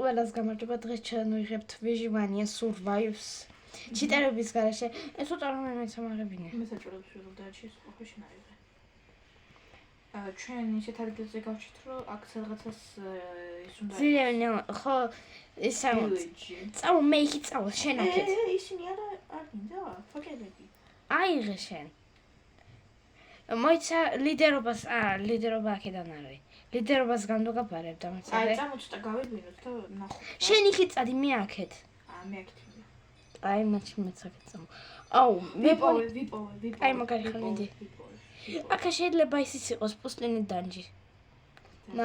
ყველას გამარჯობა დღეს ჩანვიღებთ ვიჟივანია survives ჩიტარების garaშე ეს უწარ რომ მეცამაღებინე მე საჭიროებს ვიღებ და შეიძლება ყოფილი შენაიღე ჩვენ ისეთ ადგილზე გავჩით რომ აქ რაღაცას ის უნდა ზილევნა ხო ისა წავა მე იქ წავა შენ აქეთ ისინი არ მინდა ფაკებები აიღე შენ მოიცა ლიდერობას ლიდერობა აქედან არის ლიდერობას განდოგაბარებ დამაცადე აი წამოწდა გავიგვინოთ და ნახო შენ იქით წადი მე აქეთ მე აქეთ აი მაჩი მეც აქეთ წამო აუ ვიპოვე აი მაგარი ხალინდი აქ შეიძლება ისიც იყოს პუსტლინი დანჯი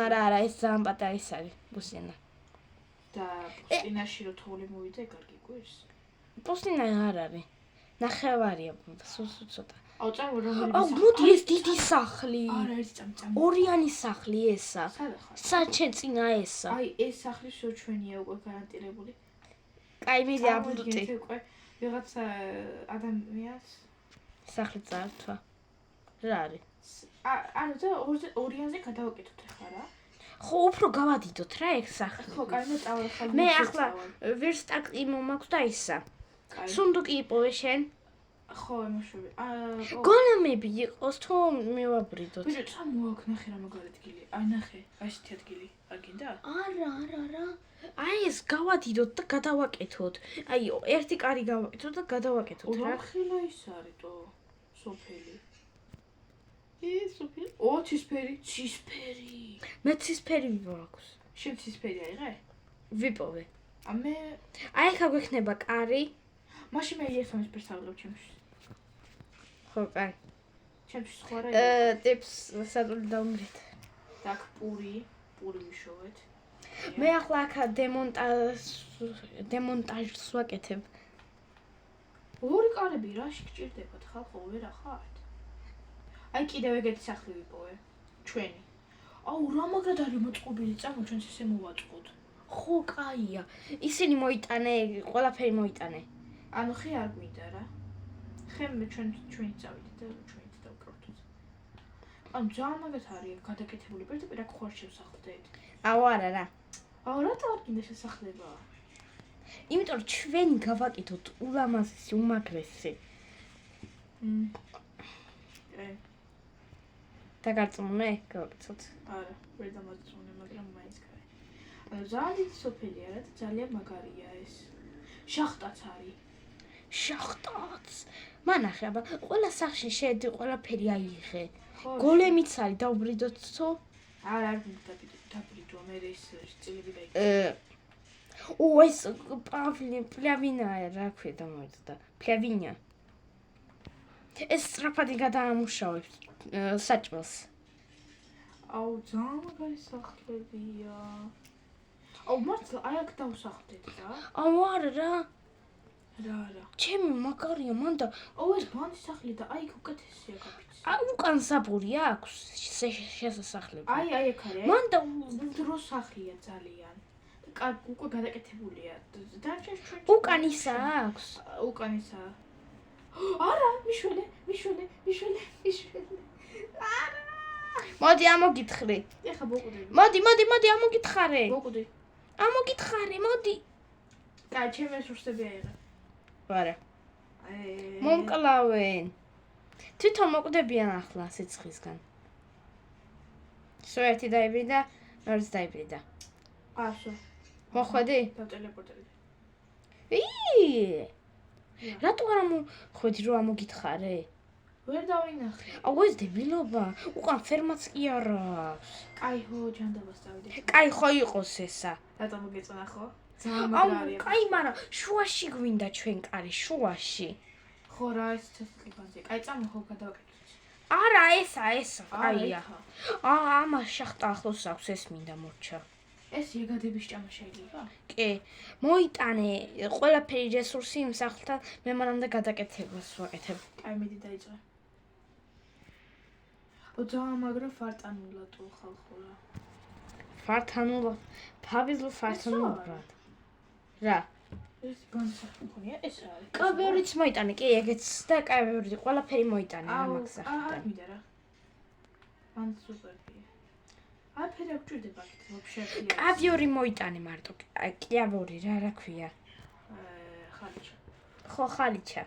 არა ეს ძალიან პატარა ის არის პუსტლინა და პუსტლინაში რო თოვლი მოვიდა კარგი გვერს პუსტლინა არ არის ნახევარია სულ ცოტა აუ წამო რომელი აუ მოდი ეს დიდი სახლი არა ერთი წამო ორიანი სახლი ესა საჩენ წინა ესა აი ეს სახლი შო ჩვენია უკვე გარანტირებული კაი მიდე აბლუტი უკვე ვიღაც ადამიანს სახლი წართვა რა არის ანუ და ორიანზე გადავაკეთოთ ახლა რა ხო უფრო გავადიდოთ რა ეგ სახლი ხო კაი მე წავალ ხალხი მე ახლა ვერსტაკი მომაქვს და ისა სუნდუკი იპოვე შენ ხო ემოშვები გონამები იყოს თუ მივაბრიდოთ ბიჭო წამოაქ ნახე რა მაგარი ადგილი აი ნახე აი ესეთი ადგილი არ გინდა არა აი ეს გავადიდოთ და გადავაკეთოთ აი ერთი კარი გავაკეთოთ და გადავაკეთოთ რა ხილა ის არის თო სოფელი სოფელი ცისფერი მე ცისფერი ვაქვს შენ ცისფერი აიღე ვიპოვე მე აი ხა გვექნება კარი მაშინ მე ერთმანეთს პერსავლობ ჩემში ხო კაი ჩემში სხვა რა ტიპს საწოლი დაუმრეთ და აქ პური ვიშოვეთ მე ახლა აქ დემონტაჟს ვაკეთებ ორი კარები რაში გჭირდებათ ხალხო ვერა ხართ აი კიდევ ეგეთი სახლი ვიპოვე ჩვენი აუ რა მაგრად არის მოწყობილი წამო ჩვენც ესე მოვაწყოთ ხო კაია ისინი მოიტანე ყველაფერი მოიტანე ანუ ხე არ გვინდა რა ხე მე ჩვენი წავიდეთ და ჩვენით დავკროთ ანუ ძალიან მაგათ არის გადაკეთებული პირდაპირ აქ ხوار შევსახლდეთ აუ არა რა აუ რა თორკინდა შესახლება იმიტომ რომ ჩვენი გავაკეთოთ ულამაზესი უმაგრესი დაგარწმუნე გავაკეთოთ არა ვერ დამარწმუნე მაგრამ მაინც კაი ანუ ძალიან დიდი სოფელია რა და ძალიან მაგარია ეს შახტაც არის შახტაც მანახე აბა ყველა სახში შედი ყველაფერი აიღე გოლემიც არის დაუბრიდოთ თუ არა არ დაბრიდო მე ეს წილები გაიგე ეს პლავინა რა ქვია დამოწდა პლავინია ეს სწრაფად გადაამუშავებს საჭმელს აუ ძალიან მაგარი სახლებია აუ მართლა აი აქ დავსახლდეთ რა აუ არა რა ჩემი მაგარია მანდა აუ ეს ბანდის სახლი და აი უკეთესია კაფეც უკან საბური აქვს შესასახლები აი აქ არის მანდა დრო სახლია ძალიან უკვე გადაკეთებულია დანჩენს ჩვენ უკან ისა აქვს უკან ისა არა მიშვენე არა მოდი ამოგითხრი ეხა მოვკვდები მოდი ამოგითხარე მოდი კაი ჩემი რესურსები აიღე არა მომკლავენ თვითონ მოკვდებიან ახლა სიცხისგან სულ ერთი დაიბრიდა მეც დაიბრიდა ასო მოხვედი დატელეპორტები რატო არ მოხვედი რომ ამოგითხარე ვერ დავინახე აუ ეს დებილობა უკან ფერმაც კი არა კაი ხო ჯანდაბას დავიდე კაი ხო იყოს ესა რატო მოგეწონა ხო ძალიან მაგრარია კაი მაგრამ შუაში გვინდა ჩვენ კარი შუაში ხო რა ეს ცეცხლიბანზე კაი წამო ხო გადავაკეთოთ არა ესა კაია ამას შახტა ახლოს აქვს ეს მინდა მორჩა ეს იგადების ჭამა შეიძლება კი მოიტანე ყველაფერი რესურსი იმ სახლთან მე მანამდე გადაკეთებას ვაკეთებ კაი მედი დაიწყე ძალიან მაგრა ფარტანულა თუ ხალხო რა ფარტანულა ფავიზლო ფარტანულა რა ეს განსახი მქონია ეს არის კავერიც მოიტანე კი ეგეც და კავერი ყველაფერი მოიტანე ამას ახლა მინდა რა ან სუპერია აი ფერი არ გჭირდება აქეთ ვაფშე. კავიორი მოიტანე მარტო. კიავორი რა ქვია? ხალიჩა. ხო ხალიჩა.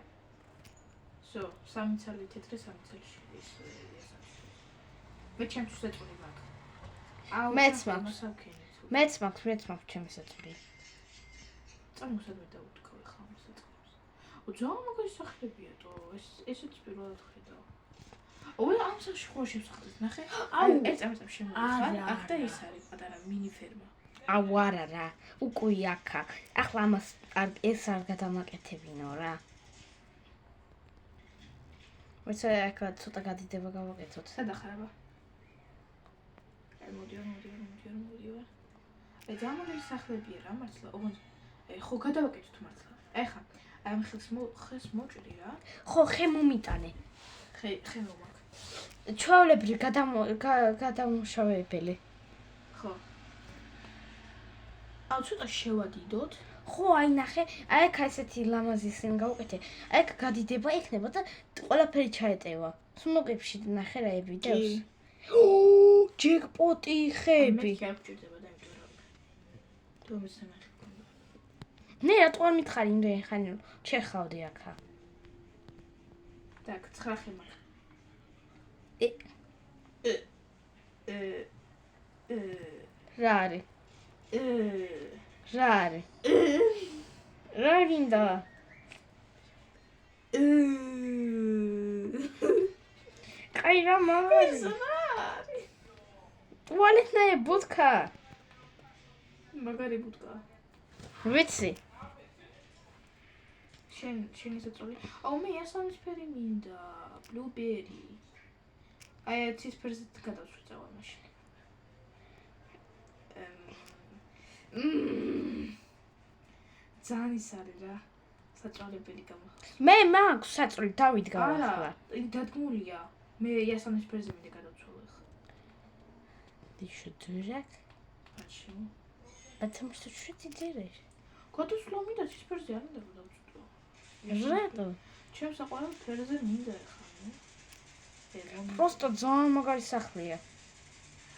So, 3 წელი თეთრი 3 წელში ის. მე ჩემთვის ეწული მაქვს. მეც მაქვს ჩემი საწული. წამოსადმე დაუთქავ ხა მოსაწყობს. ძალიან მაგარი სახლებია თო, ესეც პირველად ხედავ. ой, ამ სახში ხო შევსახდეთ, ნახე. აუ, ერთ წამს შემოვიხარ. აქ და ის არის პატარა მინი ფერმა. აუ არა რა, უკვე აქა. ახლა ამას ეს არ გადამაკეთებინო რა. ვეცა აქა ცოტა გადიდება გავაკეთოთ. სადახარება? მოდი. ძალიან მაგარი სახლებია რა, მართლა. ოღონდ ხო გადავაკეთოთ მართლა. ეხა, აი ამ ხეს მოჭრი რა. ხო, ხე მომიტანე. ხე მომაკ. ჩვეულებრივ გადამუშავებელი. ხო. აუ ცოტა შევადიდოთ. ხო, აი ნახე, აი აქ ესეთი ლამაზი სცენა გავუკეთე. აი აქ გადიდება იქნება და ყველაფერი ჩაეტევა. სუნოკებში ნახე რა ვიდეოს. ჯეკპოტი ხეები. მე არ გჭირდება და იმიტომ რა. თუ მისცემე. ნე რატო არ მითხარი იმდენი ხანი ჩეხავდი აქა. так, 9 ხე მაგ. რა არის? რა არის? რა გინდა? კაი რა მაგარი. ტუალეტნაირ ბუდკა. მაგარი ბუდკა. ვიცი. შენ ისწორი. აუ მე ასამისფერი მინდა, ბლუბერი. აი ცისფერზე გადავსვეწავა მაშინ. ძალიან ის არის რა. საწოლებელი გამოხდა. მე მაქვს საწოლი დავით გავახლა. არა, დადგმულია. მე ასამისფერზე მინდა გადავცვალო ხა. Еще дурак. Почему? Потому что что ты делаешь? გადავსვლა მინდა ცისფერზე არ მინდა გადავწყვეტო. Рядом. ჩემს საყვარელ ფერზე მინდა ხა. Просто ძალიან მაგარი სახლია.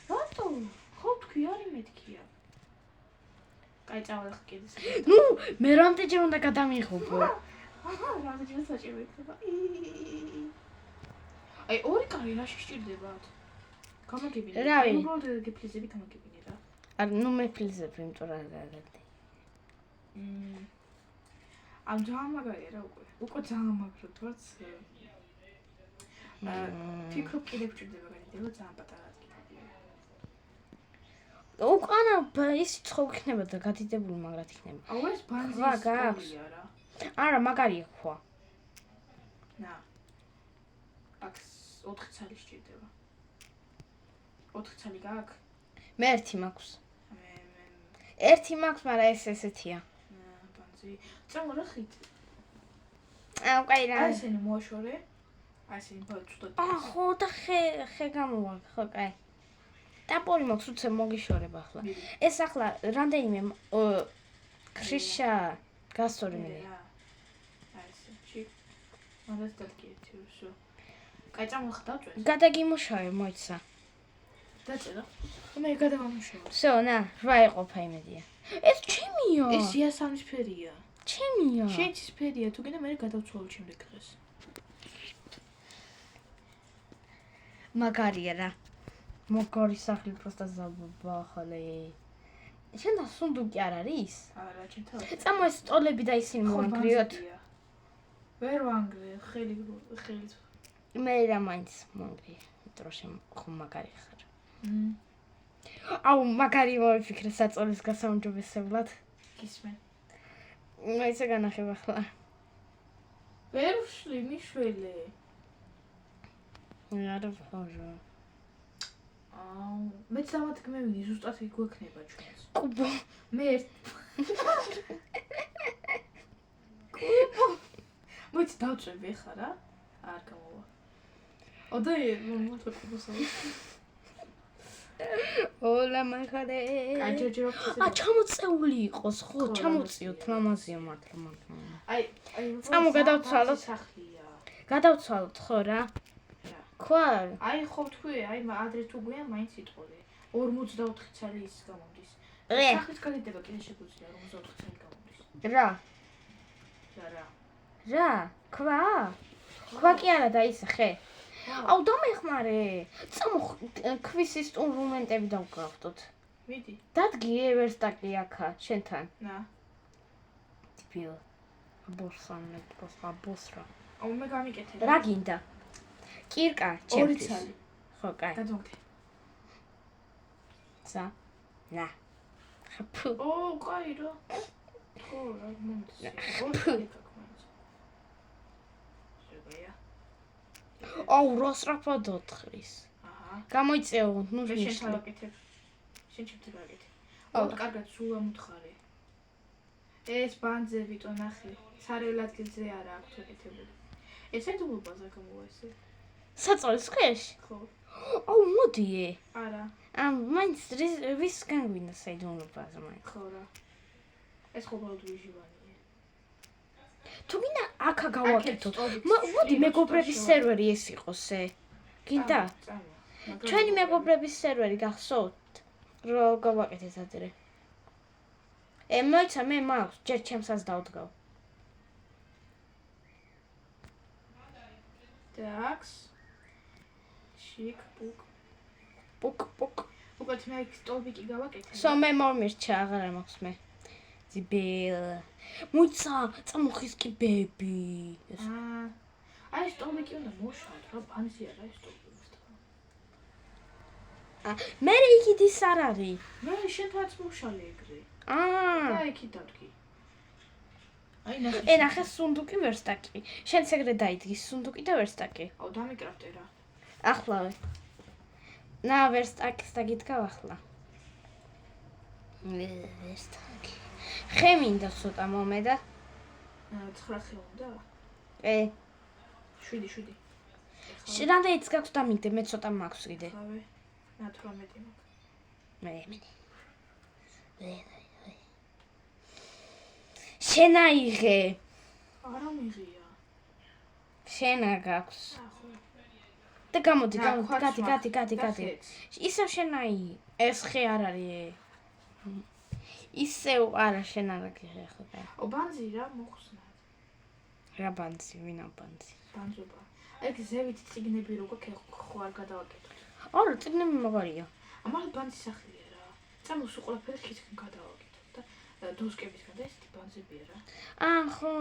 რატო? ხო თქვი არის მეთქია. კაი წავალ ხა კიდე. ნუ, მე რამდენჯერ უნდა გადამიღობო? რამდენჯერ საჭირო იქნება. აი ორი კარი რაში სჭირდებათ? გამაგებინე. რავი. უბრალოდ გეფლიზები გამაგებინე რა. არ ნუ მეფლიზებ, იმიტომ რა გადადი. ამ ძალიან მაგარია რა უკვე. უკვე ძალიან მაგრა თორც ფიქრობ კიდე გჭირდება გადიდება ძალიან პატარა ადგილი. უკანა ის ცხო იქნება და გადიდებული მაგრად იქნება. აუ ეს ბანზი ხვა გაქვს? რა. არა, მაგარია ხვა. ნა. აქ 4 ცალი სჭირდება. 4 ცალი გაქვს? მე ერთი მაქვს. მე ერთი მაქვს, მაგრამ ეს ესეთია. ბანზი. წამო რა ხით? აუ, კაი რა. აი ესენი მოაშორე. აი ესენი ბაცუდა. ხო და ხე გამოვა, ხო, კაი. ტაპორი მაქვს, უცებ მოგიშორებ ახლა. ეს ახლა რამდენიმე ქრიშა გასწორებული. აი ესე. ჩი. მაგას დაგკეთე, უშო. კაი წამო ხა დავწვე. გადაგიმუშავე, მოიცა. დაწერა. მე გადავამუშავე. всё, на, 8 იყოფა იმედია. ეს ჩემია. ეს იასამისფერია. ჩემია. შენც ფერია, თუ კიდე მე გადავცვალო შემდეგ დღეს. მაგარია რა. მოგორი სახლი просто забахали. შენ და სუნდუკი არ არის? არა, ჩემ თავად. წამო ეს სტოლები და ისინი მოვანგრიოთ. ვერ ვანგრე, ხელი. მე რა მაინც მოვანგრიე. დროშე ხომ მაგარი ხარ. აუ, მაგარი მოვიფიქრე საწოლის გასაუმჯობესებლად. გისმენ. მე ისე განახებ ახლა. ვერ ვშლი მიშველე. არა ვხოჟო. აუ, მე სამათ გმევინი, ზუსტად იქ გვექნება ჩვენს. კუბო. მე ერთ. კუბო. მოიც დავწვევი ხა რა? არ გამოვა. ოდე მომოწე კუბოსა. ოლა მაგარე. აჯეჯო. ჩამოწეული იყოს, ხო, ჩამოწიოთ ლამაზია მართლა. აი, წამო გადავცვალოთ. სახლია. გადავცვალოთ ხო რა? რა. ხო. აი ხო თქვი, აი ადრე თუ გვია მაინც იტყოდე. 54 წელი ის გამოდის. Ე. სახლის გადიდება კიდე შეგვიძლია 54 წელი გამოდის. რა რა. რა ქვა კი არა დაისახე აუ დამეხმარე წამო ქვის ინსტრუმენტები დავკრავდოთ მიდი. დადგი ევერსტაკი აქა შენთან ნა. ტიპიო ბოსანე ბოსრა აუ მე გამიკეთე. რა გინდა კირკა ორი ჩემთვის ცალი. ხო კაი გადმოგდე. ცა ნა ხაფუ ო, კაი რა. ხო, რა მომწე. ორი ცალი გაქვს. შეგია. აუ როსრაფად ოთხრის აჰა. გამოიწეო ნუ მე შენ ნიშნე თავაკეთებ. შენ ჩემთვის გააკეთე. აუ. აუ, კარგად სულ ამუთხარი. ეს ბანძე ვიტო ნახე. სარევ ადგილზე არა აქვს ეკეთებული. ეს ედულობაზე გამოვა ესე. საწოლის ქვეშ ხო. აუ მოდი არა. მაინც ვის განგვინდა საიდუმლოებაზე მაინც ხო რა. ეს ხო ბოლოდ ვიჟივანია. თუ გინდა აქა გავაკეთოთ აქეთ მოდი სტობიც მეგობრების შევაკეთოთ. სერვერი ეს იყოს გინდა წამო. ჩვენი მეგობრების სერვერი გახსოვთ რომ გავაკეთეთ ადრე მოიცა მე მაქვს ჯერ ჩემსაც დავდგავ დაქს. შიკ პუკ. პუკ უკვე მე სტოლი კი გავაკეთე. სო მე მომირჩა აღარა მაქვს მე ძიბილ მოიცა წამოხის კიბები აი სტოლი კი უნდა მოშალოთ რა ბანზი არა ეს სტოლი. მე იქით ის არ არის მე შენთანაც მოშალე ეგრე. აა და იქით დავდგი. აი ნახე. ნახე სუნდუკი ვერსტაკი შენც ეგრე დაიდგის სუნდუკი და ვერსტაკი აუ დამიკრაფტე რა. ახლავე ნა ვერსტაკის დაგიდგავ ახლა ვერსტაკი ხე მინდა ცოტა მომედა 9 ხე უნდა? 7. რამდენიც გაქვს დამიგდე მე ცოტა მაქვს კიდე ხავე. 18 მაქვს. მე შენ აიღე არა მიღია. შენა გაქვს ახო. და გამოდი რა, ქვაც გადი მაქვს. ისევ შენ აიღე ეს ხე არ არის ისევ არა შენ არ აგიღე ხო ო ბანზი რა მოხსნა. რა ბანძი ვინა ბანძი ბანზობა. ეგ ზევით ციგნები როგორ ხო არ გადავაკეთოთ. არა წიგნები მაგარია ამალ ბანზი სახლია რა. წამოს უყოლაფერი ხისგან გადავაკეთოთ და დოსკებისგან და ესეთი ბანზებია რა. ხო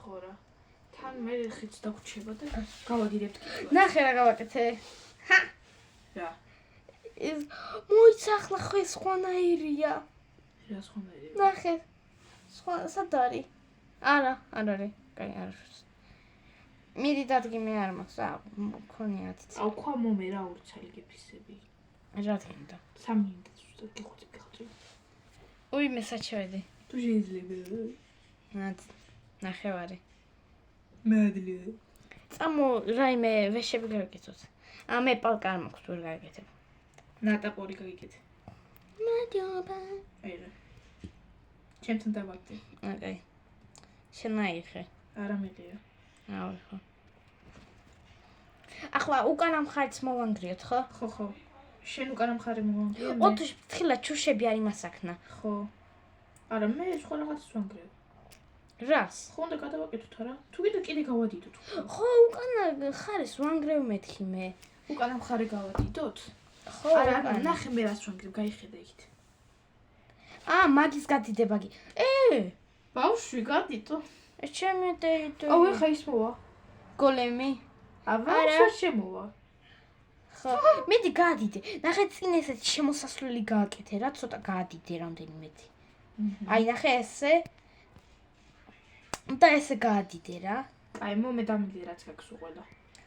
ხო რა. თან მე ხიც დაგვრჩება და გავაგირებთ კითხვა. ნახე რა გავაკეთე რა. ეს მოიცა ახლა ხო ეს ხვანაირია რა სხვანაირია. ნახე სხვა სად არის არა არ არის კაი არ არის მიდი დადგი მე არ მაქვს მქონია 10 აუ ხვა მომე რა ორი ცალი გეფისები. რა თქმა 3 მინდა ზუსტად გიხოცი. უი მე საჩვედი თუ შეიძლება. ნახევარი მადლი. წამო რაიმე ვეშები გავაკეთოთ მე პალკა არ მაქვს ვერ გავაკეთებ ნატაპორი გაგიკეთე. მადლობა აი რა. ჩემთან დავაკეთე. ოკეი შენ აიღე არა მიღია. აუ ხო ახლა უკანა მხარეც მოვანგრიოთ ხო ხო. შენ უკანა მხარე მოვანგრია. ოთში ფრთხილად ჩუშები არ იმასაქნა ხო. არა მე სხვა რაღაცას ვანგრევ. რას ხო უნდა გადავაკეთოთ არა? თუ კიდე გავადიდოთ. ხო უკანა ხარეს ვანგრევ მეთქი მე უკანა მხარე გავადიდოთ? ხო არა ნახე მე რას ვანგრევ გაიხედა იქით. მაგის გადიდება გი ბავშვი გადიდო. ჩემი დეიდო აუ ეხა ის მოვა. გოლემი არა შემოვა. ხო მედი გადიდე ნახე წინ ესეთ შემოსასვლელი გააკეთე რა ცოტა გადიდე რამდენიმეთი აი ნახე ესე და ესე გადიდე რა აი მომე დამიდე რაც გაქვს უყოლა.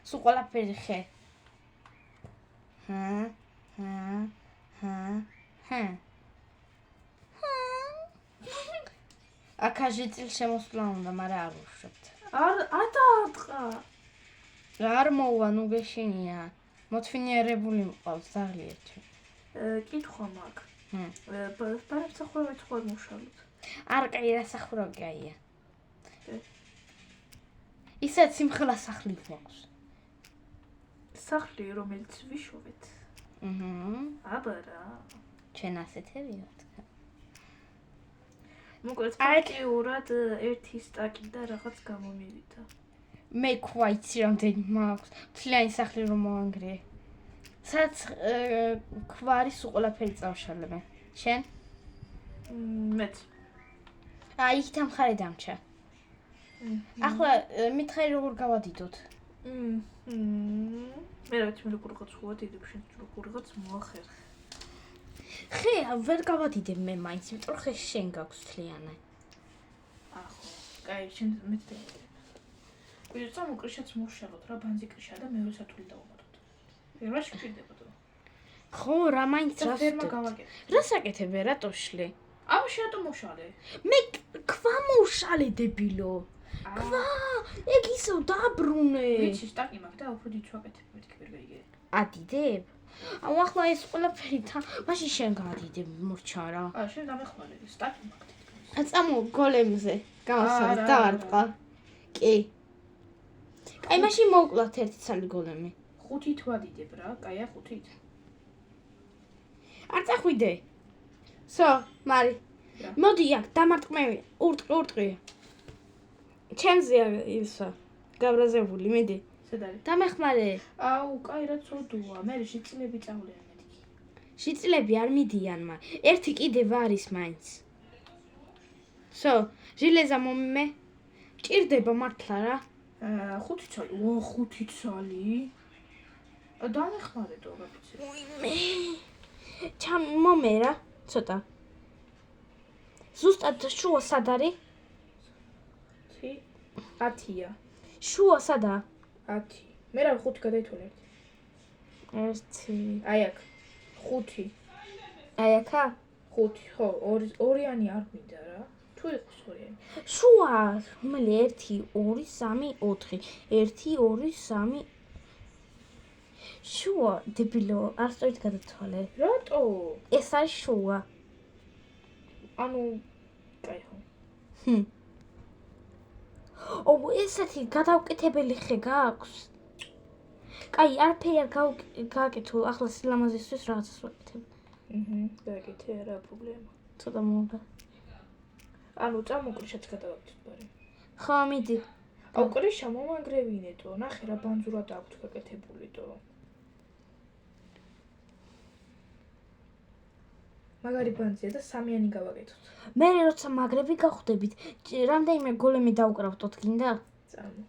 სულ ყველაფერი ხე აკაჟი წილ შემოსვლა უნდა მაგრამ არ უშვებთ არ დაარტყა. არ მოვა ნუ გეშინია მოთვინიერებული მყავს ზაღლიერთი კითხვა მაქვს. პარამსახურებად ხო არ მუშაობთ? არ კაი რასახურავი კაია ისეთ სიმხელა სახლი გვაქვს სახლი რომელიც ვიშოვეთ. აბარა. ჩვენ ასეთები ვართ. მოკლედ ფაქტიურად ერთი სტაკი და რაღაც გამომივიდა. მე ქვაიცი რამდენი მაქვს. მთლიანი სახლი რომ მოანგრიე. სადაც ქვარის უყოლაფერი წავშალებ. შენ? მეც. იქ დამხარე დამჩა. ახლა მითხარი როგორ გავადიდოთ? მე რა ვიცი მე როგორღაც ვადიდებ შენ როგორღაც მოახერხე. ხე ვერ გავადიდებ მე მაინც, იმიტომ რომ ხე შენ გაქვს თლიანე. ახო, კაი, შენ მეცდები. ვიღაცა მოკრიშაც მოშალოთ რა ბანზი კრიშა და მეორე სართული დავუმატოთ. რა შეგჭირდებოდა? ხო, რა მაინც და ფერმა გავაკეთე. რა საკეთებ რატო შლი? აბა შენ რატომ მოშალე? მე ქვა მოვშალე დებილო. ქვა, ეგ ისო დაბრუნე. ვიცი, სტაკი მაქვს და უფრო დიდ ვაკეთებ, მეთქი ვერ გაიგე. ადიდებ? აუ ახლა ეს ყველაფერი თან, მაშინ შენ გაადიდებ მორჩა რა. შენ გამეხმარე, სტაკი მაქვს. წამო გოლემზე, გავასწავლე დავარტყა. კი. აი მაშინ მოვკლათ ერთი ცალი გოლემი. 5-ით ვადიდებ რა, კაია 5-ით. არ წახვიდე. სო, მარი. მოდი აქ დამარტყმევი, ურტყი. ჩემზეა ისა. გაბრაზებული, მიდი. სად არის? დამეხმარე. აუ, კაი რა ცოდუა, მე შიწილები წავლიან მეთქი. შიწილები არ მიდიან, ერთი კიდევ არის მაინც. სო, ჟილეზა მომიმე. ჭირდება მართლა რა. 5 ცალი. 5 ცალი. დამეხმარე თო გაფიცე. მე. ჩამ მომერა, ცოტა. ზუსტად შუა სად არის? 10-ია. შუა სადაა? 10. მე რა 5 გადაითვალე ერთი. ერთი. აი აქ. 5. აი აქა? 5, ხო, ორიანი არ მინდა რა. თუ იყოს ორიანი. შუა, რომელი 1 2 3 4. 1 2 3. შუა, დებილო, არ სწორად გადათვალე. რატო? ეს არის შუა. ანუ კაი ხო. ო, ესეთი გადავკეთებელი ხე გაქვს? კაი, არაფერი არ გააკეთო, ახლა სილამაზისთვის რაღაცას ვაკეთებ. გააკეთე, რა პრობლემა. ცოტა მოვიდა. ანუ წამოკრიშაც გადავაკეთოთ ბარი. ხო, მიდი. აუ, კრიშა მომანგრევინეთო, ნახე რა ბანძურად აქვს გაკეთებულიტო. მაგარი ბანძია და სამიანი გავაკეთოთ. მე როცა მაგრები გახვდებით, რამდენიმე გოლემი დავკრავდოთ, გინდა? წამო.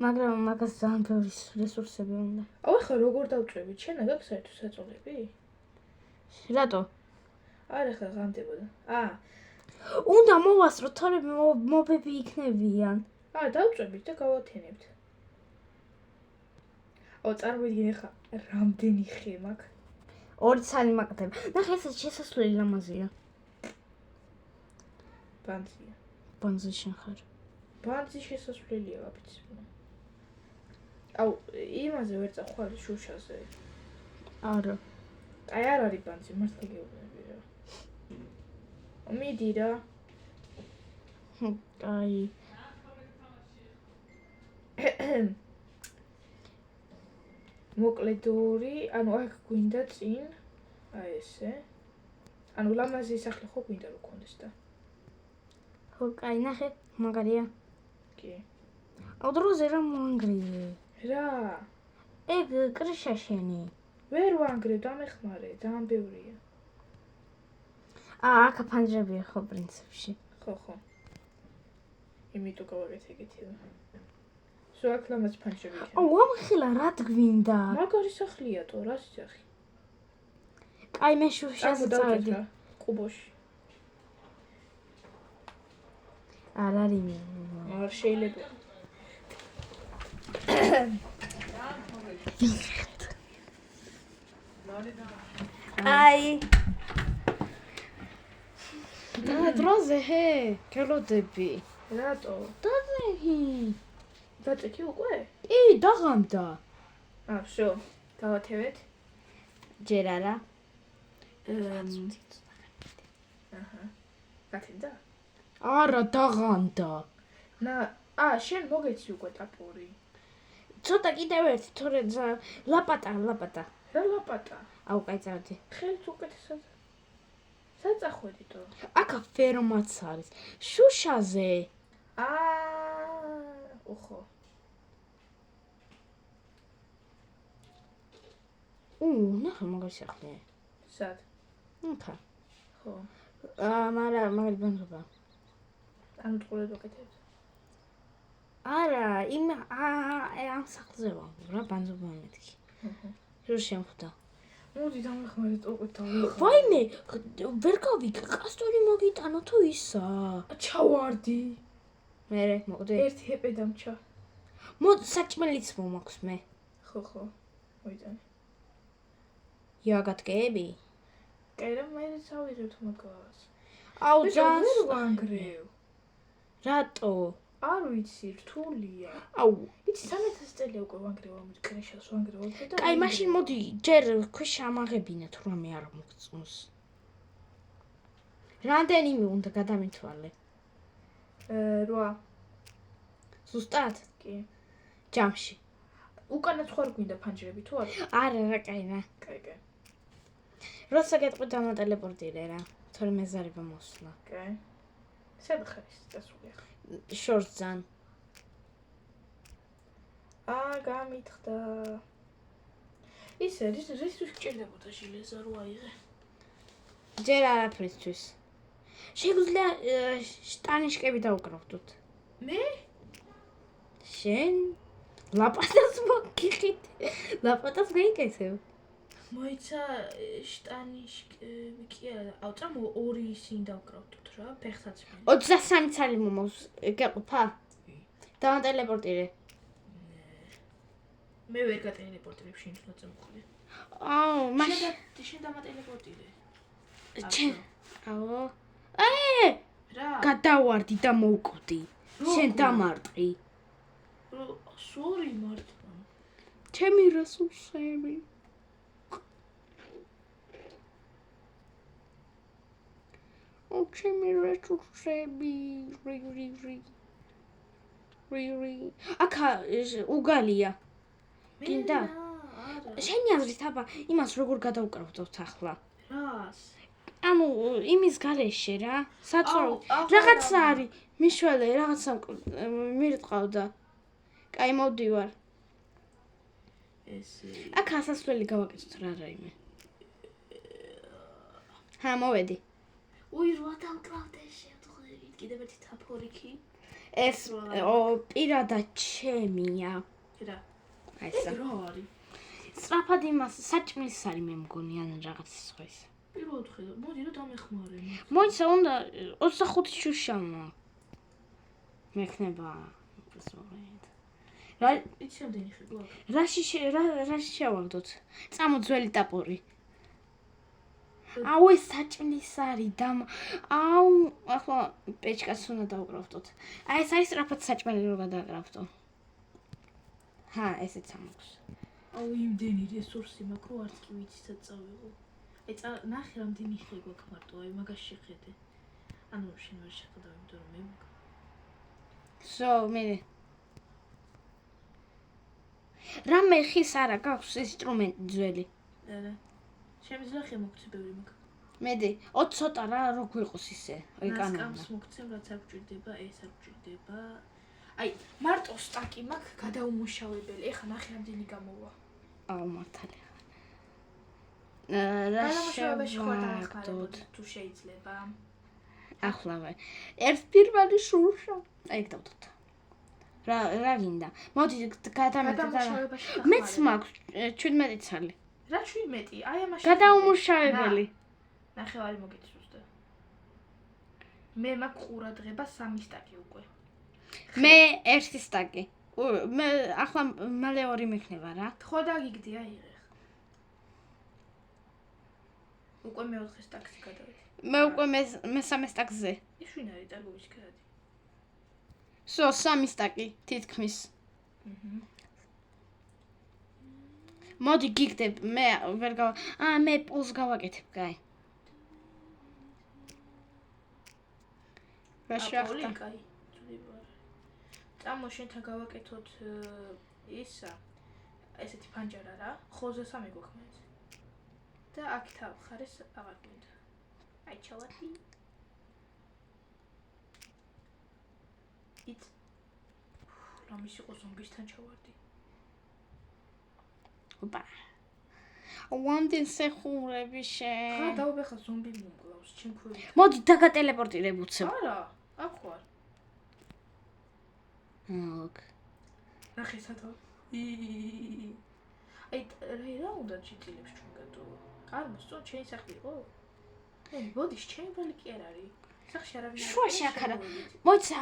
მაგრამ მაგას ძალიან ბევრი რესურსები უნდა. აუ, ახლა როგორ დავწვევით? შენ გაქვს საერთო საწოლები? რატო? არა, ხა ღამდებოდა. უნდა მოვასწროთ, თორემ მობები იქნებიან. დავწვევით და გავათენებთ. აუ, წარმოიდგინე ხა, რამდენი ხე მაქვს. 2 ცალი მაკეთებ. ნახე, ეს შესასვლელი ლამაზია. ბანძია. ბანძი შენ ხარ. ბანძი შესასვლელია ვაფიცი. აუ, იმაზე ვერ წახვალ შუშაზე. არა. აი არ არის ბანძი, მართლა გეუბნები რა. მიდი რა. აი. მოკლედ 2, ანუ აქ გვინდა წინ. აი ესე. ანუ ლამაზი სახლი ხო გვინდა რომ გქონდეს და. ხო, კაი, ნახე, მაგარია. კი. აუ, დროზე რა მოანგრიე. რა? ეგ კრიშა შენი. ვერ ვანგრევ, დამეხმარე, ძალიან ბევრია. აქ ფანჯრებია ხო პრინციპში. ხო. იმიტომ გავაკეთე ეგეთიო. სულ აქ ლამაზი ფანჯრები იქნება. აუ, ამხილა რა გვინდა? მაგარი სახლია თო, რა სახლი? კაი, მე შუშაზე წავედი. კუბოში. არ არის მე. არ შეიძლება. აი. და დროზე ჰე, გელოდები. რატო? დაწექი. დაწექი უკვე? კი, დაღამდა. ვსო, გავათევეთ. ჯერ არა. გათენდა? არა, დაღამდა. შენ მოგეცი უკვე ტაპორი. ცოტა კიდევ ერთი, თორე ლაპატა. რა ლაპატა? აუ, კაი წავედი. ხელს უკეთესად. სად წახვედი თო? აქა ფერმაც არის. შუშაზე. ოხო. ნახე მაგარი სახლია. სად? აქა. ხო. მაგრამ მაგარი ბანზობა. ანუ ტყუილად ვაკეთებთ. არა, ამ სახლზე ვარ, რა ბანზობა მეთქი. რო შემხვდა. მოდი დამეხმარეთ უკვე თავი. ვაიმე, ვერ გავიგე, კასტორი მოგიტანო თუ ისა? ჩავარდი. მერე, მოდი. ერთი ჰეპე დამჩა. საჭმელიც მომაქვს მე. ხო. მოიტანე. იაგატკეები? კაი რა მე წავიღებთ მაგას. აუ, ძალიან ვანგრევ. რატო? არ ვიცი, რთულია. აუ, იცი 3000 წელია უკვე ვანგრევ ამ კრეშას ვანგრევ და კაი, მაშინ მოდი, ჯერ ქვეშ ამაღებინა თუ რამე არ მოგწონს. რამდენიმე უნდა გადამითვალე? 8. ზუსტად? კი. ჯამში. უკანაც ხარ გვინდა ფანჯრები თუ არა? არა, რა კაი რა. კაი. როცა გეტყვი დამატელეპორტირე რა. თორე მეზარება მოსვლა. კაი. სად ხარ ის დასული ახლა? შორტზან. გამითხდა. ისე რისთვის გჭირდებოდა ჟილეზა რო აიღე? ჯერ არაფრისთვის. შეგვიძლია შტანიშკები დაუკრავდოთ. მე? შენ ლაპატას მოგიხით. ლაპატას გაიკეთებ. მოიცა შტანიშკები კი არა. აუ წამო 2 ისინი დავკრავდოთ რა, ფეხსაც მე. 23 ცალი მომავს. გეყოფა? დამატელეპორტირე. მე ვერ გატელეპორტირებ შენ თუნდაც მოხლე. აუ, მაშინ შენ დამატელეპორტირე. შენ. აუ. რა? გადავარდი და მოვკვდი. შენ დამარტყი. სორი მარტო. ჩემი რესურსები. ჩემი რესურსები. რი. აქა უგალია. გინდა? შენი აზრით აბა, იმას როგორ გადავკრავდოთ ახლა? რას? ანუ იმის გარეშე რა. საწორო. რაღაცა არის. მიშველე, რაღაცა მირტყავდა. კაი, მოვდივარ. ესე. აქ ასასვლელი გავაკეთოთ რა რაიმე. მოვედი. უი, რა დავკრავდე შევთხოვით. კიდევ ერთი თაფორიქი. ეს პირადად ჩემია. რა? აი ესა. რა არის? სწრაფად იმას საჭმლის არის მე მგონი ან რაღაც სხვა ის. პირველად ხედავ, მოდი რა დამეხმარე. მოიცა უნდა 25 შუშამა. მექნება. რა იცი რამდენი ხე გვაქვს? რაში შევაგდოთ? წამო ძველი ტაპორი. აუ ეს საჭმლის არის და აუ ახლა პეჭკას უნდა დავკრავდოთ. აი ეს არის სწრაფად საჭმელი რო გადააკრავდო. ესეც ამოქვს. აუ იმდენი რესურსი მაქვს რომ არც კი ვიცი სად წავიღო. აი ნახე რამდენი ხე გვაქვს მარტო, აი მაგას შეხედე. ანუ შენ ვერ შეხედავ, იმიტომ რომ მე მე რამე ხის არა გაქვს ინსტრუმენტი ძველი. არა. შემიძლია ხე მოგცე ბევრი მაგ. მედი, ცოტა რა რო გვიყოს ისე, აი კანონა. ნასკამს მოგცემ, რაც არ გჭირდება, ეს არ გჭირდება. აი, მარტო სტაკი მაქვს გადაუმუშავებელი. ეხა ნახე რამდენი გამოვა. აუ მართალია. გადამუშავებაში ხარ დაახმარებოდ თუ შეიძლება. ახლავე. ერთ პირველი შურშა. აი დავდოთ. რა გინდა? მოდი გადამუშავებაში ხარ. მეც მაქვს 17 ცალი. რა 17? აი ამაში. გადაუმუშავებელი. ნახევარი მოგეცი ზუსტად. მე მაქვს ყურადღება 3 სტაკი უკვე. მე 1 სტაკი. მე ახლა მალე 2 მექნება რა. ხო დაგიგდი აიღე. უკვე მე 4 სტაკს გადავედი. მე უკვე მე 3 სტაკზე. ის ვინ არის ტარგოვის კრადი? 3 სტაკი თითქმის. მოდი გიგდებ, მე ვერ მე პულს გავაკეთებ, კაი. რა შეახდა? კაი. წამო შენთან გავაკეთოთ ისა ესეთი ფანჯარა რა, ხოზე 3 გვაქვს მაინც. და აქ თავ ხარეს აღარ გვინდა. აი ჩავარდი. იც რამის იყო ზომბისთან ჩავარდი. ოპა. ვამდენ სეხურები შენ. ხა დავუბე ხა ზომბი მომკლავს, ჩემ ქვევით. მოდი დაგატელეპორტირებ უცებ. არა, აქ ვარ. ოკ. ნახე სათო. აი რა უნდა ჩიტილებს ჩვენ გატო? არ მოსწო ჩემი სახლი იყო? ბოდიშ ჩემი ბალი კი არ არის. სახში არავინ არ არის. შუაში აქ არა. მოიცა,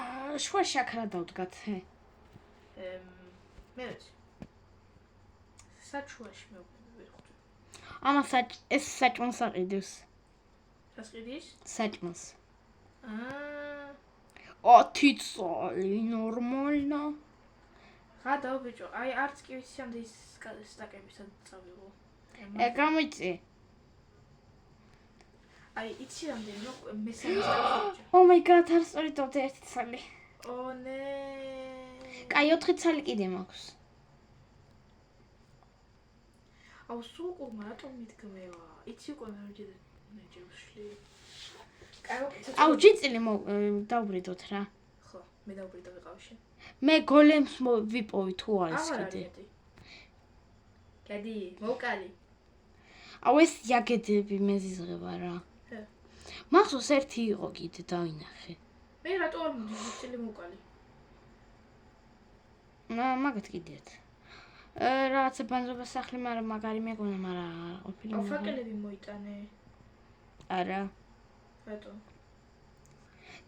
შუაში აქ არა დავდგათ. მე საჩუაში მე ვერ ხვდი. ამას ეს საჭმელს აყიდებს. რას ყიდის? საჭმელს. 10 წელი ნორმალნა. ხა დავბიჭო, აი არც კი ვიცი ამდე ის სტაკები სადაც წავიღო. გამოიწე. აი იცი რამდენი მესამე სტაკი. Oh my god, არ სწორი დავდე 1 წელი. ონე. კაი 4 წელი კიდე მაქვს. აუ სულ რატომ მithგმევა? იცი უკვე მე ჯერში. აუ ჯიწილი დავბრიდოთ რა. ხო, მე დავბრიდო ვიყავ შენ. მე გოლემს ვიპოვი თუ არის კიდე. გადი, მოვკალი. აუ ეს იაგედები მეზიზღება რა. მახსოვს ერთი იყო კიდე დავინახე. მე რატო არ მომდის ჯიწილი მოვკალი? მაგათ კიდეც. რაღაცა ბანზობა სახლი, მაგრამ მაგარი მეგონა, მაგრამ ყოფილი. აუ ფაკელები მოიტანე. არა. რატო?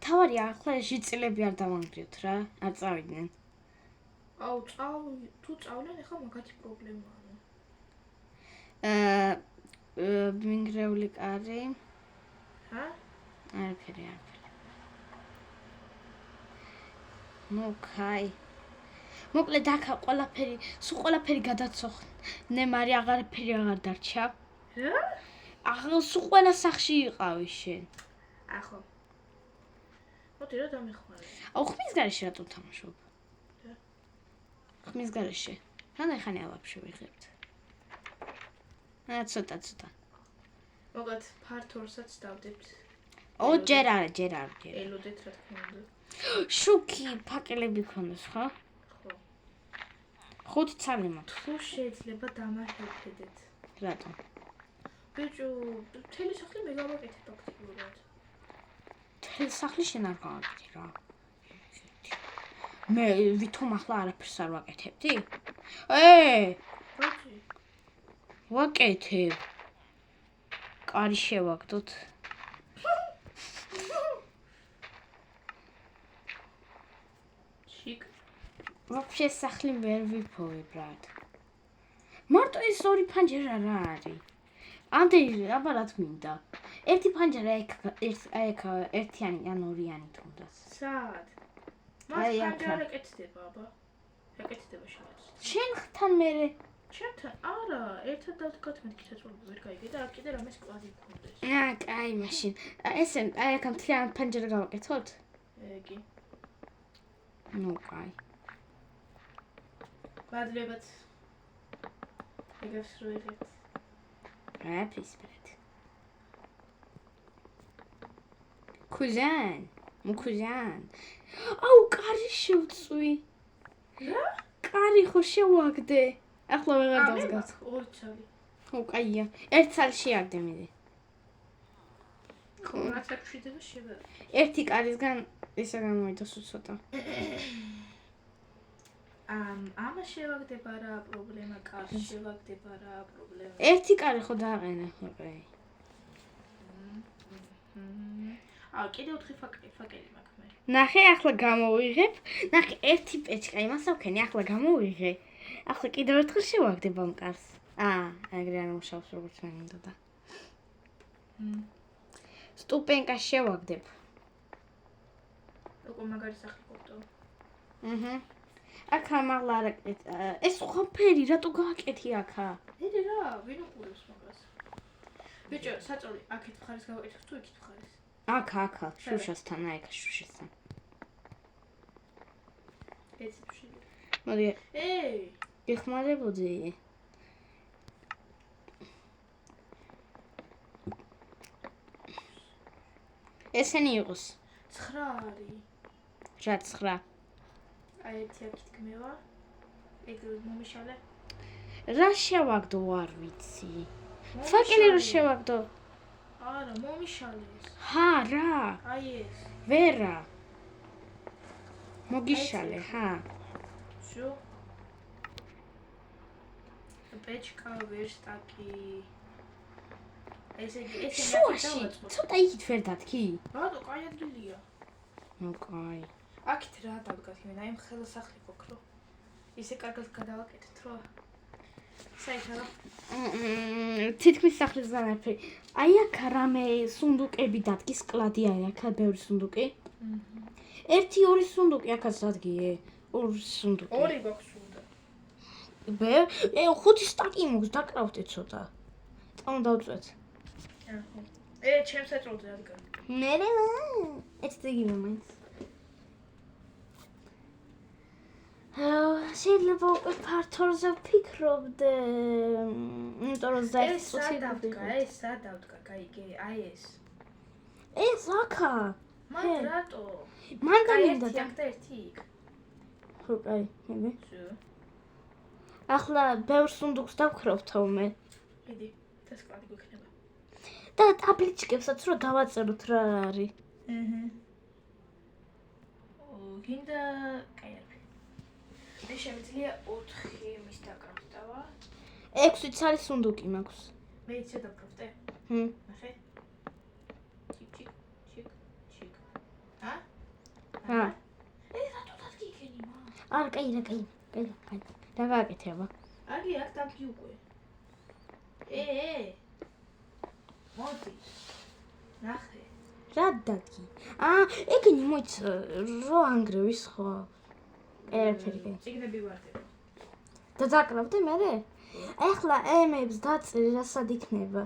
თავარი ახლა ჟიწილები არ დავანგრიოთ რა, არ წავიდნენ. აუ თუ წავლენ ახლა მაგათი პრობლემაა. მინგრეული კარი. ჰა? არაფერი. ნუ კაი. მოკლედ აქ ყველაფერი, სულ ყველაფერი გადაცოხნე, მაგრამ აღარაფერი აღარ დარჩა. რა? ახლა სულ ყველა სახში იყავი შენ. ახო. მოდი რა დამეხმარე. აუ ხმის გარეშე რატო თამაშობ? რა? ხმის გარეშე. რანაიხანი ავაფშე ვიღებთ. ცოტა. მოგად ფართორსაც დავდებთ. ჯერ არა. ელოდეთ რა თქმა უნდა. შუქი ფაკელები ქონდეს ხო? ხო. 5 წელი მაქვს. თუ შეიძლება დამაჰერხედეთ. რატო? ბიჭო, მთელი სახლი მე გავაკეთებ აქტიურად. მთელი სახლი შენ არ გავაკეთე რა. მე ვითომ ახლა არაფერს არ ვაკეთებდი? ბიჭი, ვაკეთებ. კარი შევაგდოთ. შიკ. ვაფშე სახლი ვერ ვიფოვე, ბრატ. მარტო ეს 2 ფანჯარა რა არის? ამდენი აბა რა მინდა. ერთი ფანჯარა ეგ ერთიანი ან ორიანი თუნდაც. სად? აი, მას აქ. ფანჯარა ეკეთდება, აბა. ეკეთდება შენს. შენთან მერე ჩემთან არა, ერთად დავდგათ მეთქი საწოლი ვერ გაიგე და აქ კიდე რამეს კვადი მქონდეს. კაი მაშინ. ესე აი აქ მთლიან ფანჯარა გავაკეთოთ? კი. ნუ კაი. მადლებად. ეგებს როიღეთ. Rapis bret. Cousin. Mon cousin. აუ კარი შევწვი. რა? კარი ხო შევაგდე. ახლა ვეღარ დავსგავთ. 2 წელი. ხო, კაია. 1 წელი შეაგდე მე. ხო, რაც აქ შვიდება შევა. ერთი კარისგან ისა გამოიდა სულ ცოტა. ამა შევაგდება რა პრობლემა, კარს შევაგდება რა პრობლემა. ერთი კარი ხო დააყენე ხო კაი. კიდე 4 ფაკელი მაქვს მე. ნახე ახლა გამოვიღებ. ნახე ერთი პეჩკა იმას ავქენი ახლა გამოვიღე. ახლა კიდევ ერთხელ შევაგდებ ამ კარს. ეგრე არ მუშაობს როგორც მე მინდოდა. სტუპენკა შევაგდებ. როგორ მაგარი სახლი ყოფტო. აქ ამაღლა არ ეს ყოფერი რატო გააკეთი აქა? ედი რა, ვინ უყურებს მაგას? ბიჭო, საწოლი, აქეთ მხარეს გავაკეთებ თუ იქით მხარეს? აქა, შუშასთან, აი აქ შუშასთან. ეცი შევიდე. მოდი ეი, გეხმარებოდი. ესენი იყოს. 9 არის. რა 9. აი ერთი აქ ითქმევა. ეგ მომიშალე. რა შევაგდო არ ვიცი. ფაკელი რა შევაგდო? არა, მომიშალე ეს. ჰა, რა? აი ეს. ვერა. მოგიშალე, ჰა. შო. პეჩკა ვერსტაკი. ესე შუაში, ცოტა იქით ვერ დათქი? რატო კაი ადგილია? ნუ კაი. აქეთ რა დავდგათ იმენ, აი ხელოსახლი გქრო. ისე კარგად გადავაკეთეთ რა. საერთოდ თითქმის სახლის ზანაფი. აი აქ რამე სუნდუკები დადგის კლადი აი აქ ბევრი სუნდუკი. ერთი ორი სუნდუკი აქაც დადგიე. ორი სუნდუკი. ორი გვაქვს უნდა. ხუთი სტაკი მოქვს დაკრავდეთ ცოტა. წამო დავწვეთ. ჩემს ეწოდე რადგან. მე ეს იგივე მაინც. შეიძლება უკვე ფართორზე ვფიქრობდე. იმიტომ რომ ეს სადავდგა, კაიგე, აი ეს. ეს აქა. მან რატო? მან და კაი მინდა ერთი აქ და ერთი იქ. ხო, კაი, მე. შო. ახლა ბევრ სუნდუქს დავქრავ თოვმე. მიდი, ეს კლადი გვექნება. და ტაბლიჩკებსაც რო დავაწეროთ რა არის. გინდა კაი არის. მე შემიძლია 4 იმის დაკრავდა. 6-იც არის სუნდუკი მაქვს. მე იცი დაკრავდე? ნახე. ჩიკ. ჰა? ჰა. რატო დადგი იქენი მა? არა, კაი. რა გააკეთე აბა? აგი აქ დაბგი უკვე. მოდი. ნახე. რა დადგი? ეგენი მოიცა რო ანგრევის ხო? ერაფერი. ციგნები ვარდება. და დაკრავდე მე? ახლა ემებს დაწერი რასად იქნება?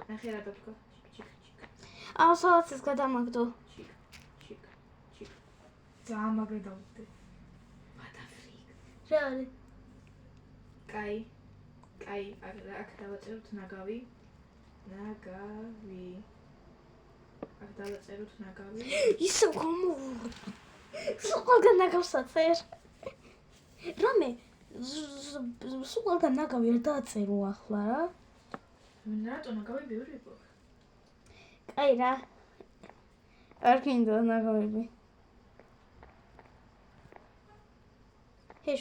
ნახე რა დაბგო. ჩიკ. სალაცის გადამაგდო. ჩიკ. ძამაგრე დავდე. ვატაფრიკ. რა არის? კაი, აქ დავაწეროთ ნაგავი. აქ დავაწეროთ ნაგავი. ისე კომო. სულ განაგავსაწერ. რამე სულ განაგავი არ დააწერო ახლა რა? რატო ნაგავი ბევრი გვაქვს? კაი რა. არ გინდა ნაგავები.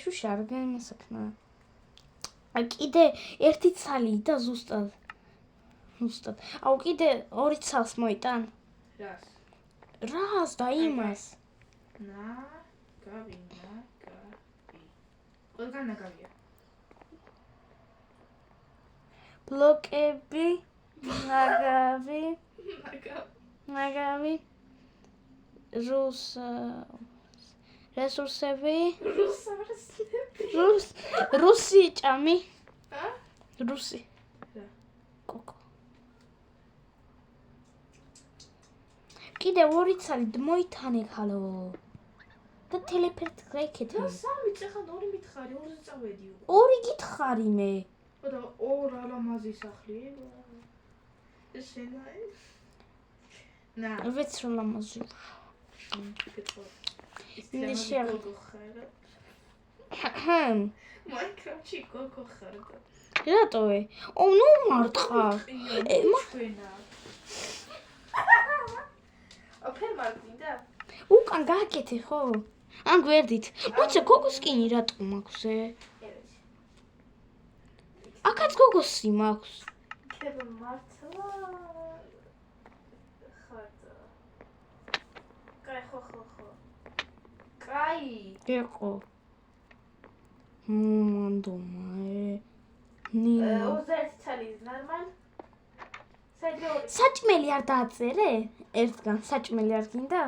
შუშა არ გამოსაქნა. კიდე ერთი ცალი და ზუსტად. კიდე ორი ცალს მოიტან. რას და იმას? ნაგავი. ყველგან ნაგავია. ბლოკები, ნაგავი. რესურსები. რუსი ჭამი. რუსი. კოკო. კიდე ორი ცალი მოიტანე ხალო. და ტელეფერტ გაიქეთე. სამი წეხან ორი მითხარი, ორზე წავედი უკვე. ორი გითხარი მე. და ორ ალამაზი სახლი. ესენაი. ვეც რა ლამაზი. ისე გოგოხარა. მაინკრაფტში გოგოხარა. რატოე? ნუ მარტყა. ჩვენა. ოფერ მარკინდა? უკან გააკეთე ხო? ან გვერდით. მოიცა გოგოს კინი რატო მაქვს? აქაც გოგოსი მაქვს. ქება მართლა. ხარდა. კაი ხო. კაი. ეკო. მანდომაე. ნინა. 21 წლის ნორმალ. საჭმელი არ დააწერე? ერთგან საჭმელი არ გინდა?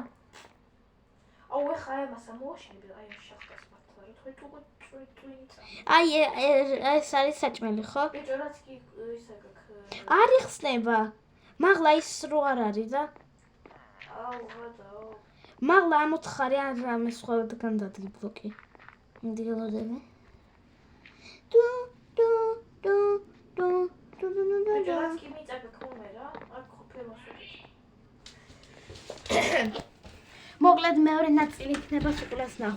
ეხა ამასა მოაშენებია, აი შახტას მართლა, რა თქო წვინიცა. ეს არის საჭმელი, ხო? ბიჭო, რაც კი ისა გაქვს. არ იხსნება. მაღლა ის რო არ არის და. ვადა. მაღლა ამოთხარი ან რამე სხვადასხვა დადგი ბლოკი. ინდიგელოდები. დუ დუ დუ დუ დუ დუ დუ. ჯერაც კი მიწები ხომე რა, აქ ყოფილოსები. მოკლედ მეორე ნაწილი იქნება სუკლას ნახვა.